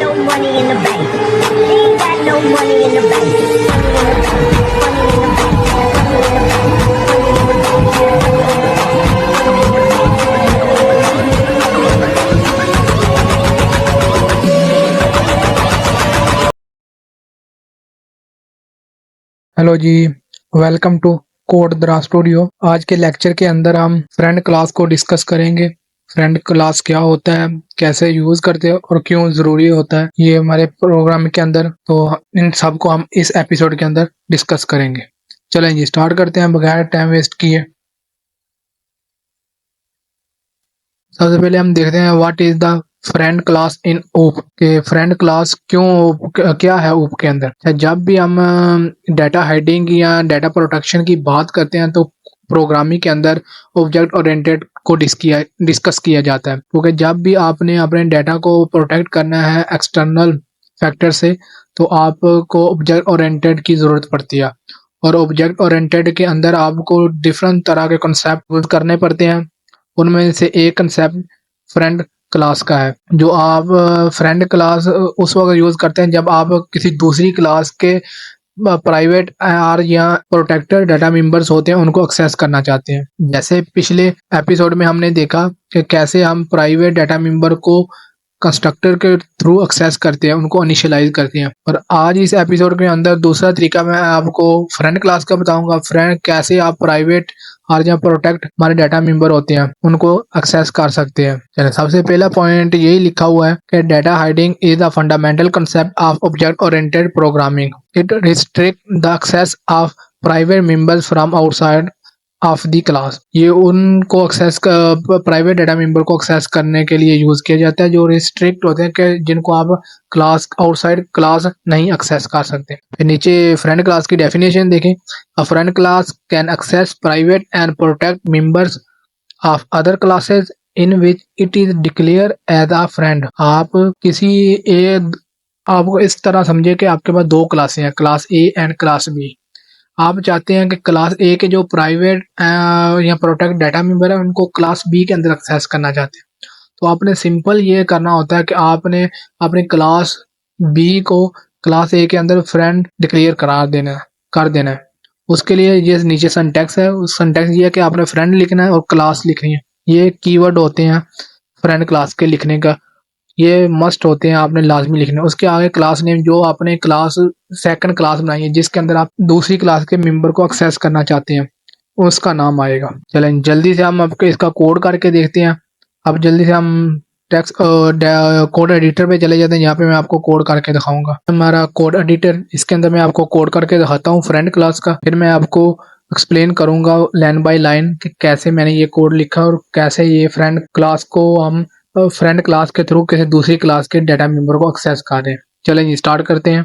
no money in the bank. They ain't got no money in the bank. Money in the bank. Money in the bank. Hello ji, welcome to code द्रा studio. आज के lecture के अंदर हम friend class को discuss करेंगे। Friend class क्या होता है, कैसे यूज करते हैं और क्यों जरूरी होता है, ये हमारे प्रोग्राम के अंदर। तो इन सब को हम इस एपिसोड के अंदर डिस्कस करेंगे। चलें जी, स्टार्ट करते हैं बगैर टाइम वेस्ट किए। सबसे पहले हम देखते हैं what is the friend class in OOP के फ्रेंड क्लास क्यों क्या है ओप के अंदर। जब भी हम डाटा हाइडिंग या डाटा प्रोटेक्शन की बात करते हैं तो प्रोग्रामिंग के अंदर ऑब्जेक्ट ओरिएंटेड को डिस्कस किया जाता है, क्योंकि जब भी आपने अपने डाटा को प्रोटेक्ट करना है एक्सटर्नल फैक्टर से तो आपको ऑब्जेक्ट ओरिएंटेड की जरूरत पड़ती है। और ऑब्जेक्ट ओरिएंटेड के अंदर आपको डिफरेंट तरह के कॉन्सेप्ट यूज करने पड़ते हैं। उनमें से एक कंसेप्ट फ्रेंड क्लास का है। जो आप फ्रेंड क्लास उस वक्त यूज करते हैं जब आप किसी दूसरी क्लास के प्राइवेट आर या प्रोटेक्टेड डाटा मेंबर्स होते हैं उनको एक्सेस करना चाहते हैं। जैसे पिछले एपिसोड में हमने देखा कि कैसे हम प्राइवेट डाटा मेंबर को कंस्ट्रक्टर के थ्रू एक्सेस करते हैं, उनको इनिशियलाइज करते हैं। और आज इस एपिसोड के अंदर दूसरा तरीका मैं आपको फ्रेंड क्लास का बताऊंगा। फ्रेंड कैसे आप प्राइवेट और जहाँ प्रोटेक्ट हमारे डाटा मेंबर होते हैं उनको एक्सेस कर सकते हैं। चलिए, सबसे पहला पॉइंट यही लिखा हुआ है कि data hiding is the fundamental concept of object oriented programming. It restrict the access of private members from outside of the class. ये उनको एक्सेस प्राइवेट डाटा मेंबर को एक्सेस करने के लिए यूज किया जाता है जो रिस्ट्रिक्ट होते हैं, कि जिनको आप क्लास आउटसाइड क्लास नहीं एक्सेस कर सकते। फिर नीचे फ्रेंड क्लास की डेफिनेशन देखें। A friend class can access private and protect members of other classes in which it is declare as a friend. आप किसी एक आपको इस तरह समझे कि आपके पास दो क्लासें हैं, class A and class B. आप चाहते हैं कि क्लास ए के जो प्राइवेट या प्रोटेक्ट डाटा मेंबर है उनको क्लास बी के अंदर एक्सेस करना चाहते हैं। तो आपने सिंपल ये करना होता है कि आपने अपनी क्लास बी को क्लास ए के अंदर फ्रेंड डिक्लेयर कर देना है। उसके लिए ये नीचे सिंटैक्स है, उस सिंटैक्स ये है कि आपने फ्रेंड लिखना है और क्लास लिखनी है। ये कीवर्ड होते हैं फ्रेंड क्लास के लिखने का, ये मस्ट होते हैं, आपने लाजमी लिखना है। उसके आगे क्लास नेम जो आपने क्लास सेकंड क्लास बनाई है जिसके अंदर आप दूसरी क्लास के मेंबर को एक्सेस करना चाहते हैं उसका नाम आएगा। चलें जल्दी से हम आपके इसका कोड करके देखते हैं। अब जल्दी से हम टेक्स्ट कोड एडिटर पे चले जाते हैं, यहाँ पे मैं आपको कोड करके दिखाऊंगा। हमारा कोड एडिटर, इसके अंदर मैं आपको कोड करके दिखाता हूँ फ्रेंड क्लास का। फिर मैं आपको एक्सप्लेन करूंगा लाइन बाय लाइन कि कैसे मैंने ये कोड लिखा और कैसे ये फ्रेंड क्लास को हम फ्रेंड क्लास के थ्रू किसी दूसरी क्लास के डाटा मेंबर को एक्सेस कर रहे हैं। चलें स्टार्ट करते हैं।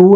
2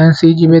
and CGPA